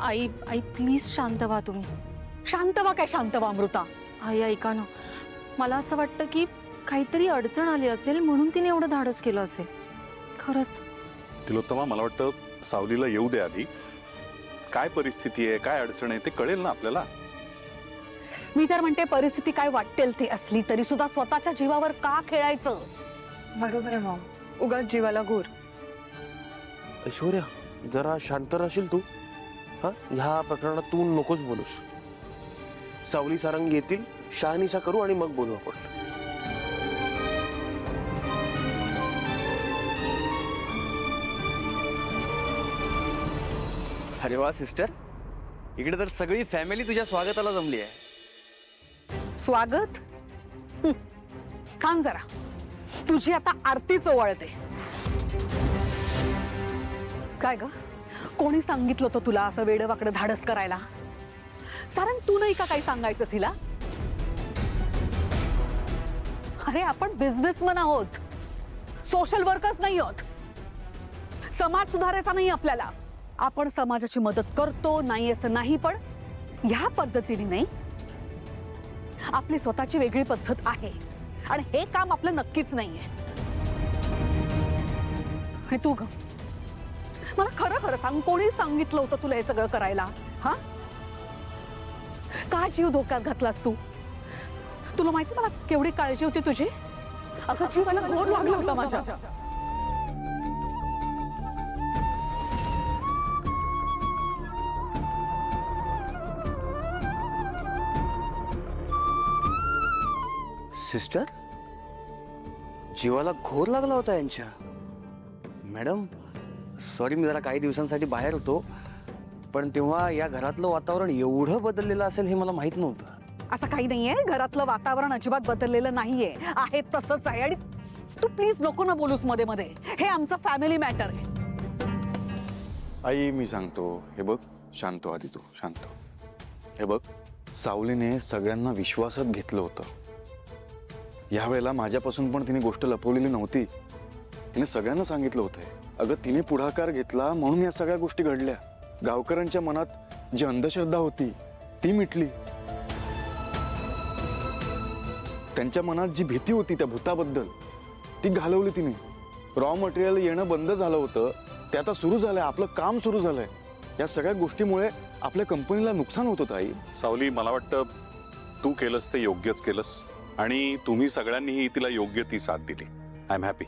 आई आई please शांत व्हा तुम्ही. शांत व्हा काय शांत व्हा अमृता. आई ऐका ना, मला असं वाटतं की काहीतरी अडचण आली असेल म्हणून तिने एवढं धाडस केलं असेल. खरंच तिलोत्तमा, मला वाटतं सावलीला येऊ दे आधी. काय परिस्थिती आहे, काय अडचण आहे ते कळेल ना आपल्याला. मी तर म्हणते परिस्थिती काय वाटेल ती असली तरी सुद्धा स्वतःच्या जीवावर का खेळायचं. बरोबर आहे मॉम, उगाच जीवाला घोर. ऐश्वर्या, जरा शांत राहशील तू? हा, ह्या प्रकरणात तू नकोच बोलूस. सावली सारंग येतील, शहानिशा करू आणि मग बोलू आपण. अरे वा सिस्टर, इकडे तर सगळी फॅमिली तुझ्या स्वागताला जमली आहे. स्वागत थांब जरा, तुझी आता आरतीच ओवाळते. काय ग, कोणी सांगितलं होतं तुला असं वेडवाकडं धाडस करायला? सारंग, तू नाही का काही सांगायचं हिला? अरे आपण बिझनेसमन आहोत, सोशल वर्कर्स नाही आहोत. समाज सुधारायचा नाही आपल्याला. आपण समाजाची मदत करतो नाही असं नाही, पण ह्या पद्धतीने नाही. आपली स्वतःची वेगळी पद्धत आहे आणि हे काम आपलं नक्कीच नाहीये. आणि तू ग, मला खरं खरं सांग, कोणी सांगितलं होतं तुला हे सगळं करायला? हा, का जीव धोक्यात घातलास तू? तुला माहिती मला केवढी काळजी होती तुझी. अगं जीवाला घोर लागला होता माझ्या. सिस्टर, जीवाला घोर लागला होता यांच्या. मॅडम सॉरी, मी जरा काही दिवसांसाठी बाहेर होतो, पण तेव्हा या घरातलं वातावरण एवढं बदललेलं असेल हे मला माहित नव्हतं. असं काही नाहीये, घरातलं वातावरण अजिबात बदललेलं नाहीये, आहे तसंच आहे. आणि तू प्लीज नको ना बोलूस मध्ये मध्ये, हे आमचं फॅमिली मॅटर आहे. आई मी सांगतो, हे बघ, शांत हो आधी तू, शांत हो. हे बघ, सावलीने सगळ्यांना विश्वासात घेतलं होतं. यावेळेला माझ्यापासून पण तिने गोष्ट लपवलेली नव्हती. तिने सगळ्यांना सांगितलं होतं. अगं तिने पुढाकार घेतला म्हणून या सगळ्या गोष्टी घडल्या. गावकऱ्यांच्या मनात जी अंधश्रद्धा होती ती मिटली. त्यांच्या मनात जी भीती होती त्या भूताबद्दल ती घालवली तिने. रॉ मटेरियल येणं बंद झालं होतं, ते आता सुरू झालंय. आपलं काम सुरू झालंय. या सगळ्या गोष्टीमुळे आपल्या कंपनीला नुकसान होत होतं. आई सावली, मला वाटतं तू केलंस ते योग्यच केलंस आणि तुम्ही सगळ्यांनीही तिला योग्य ती साथ दिली. I am happy.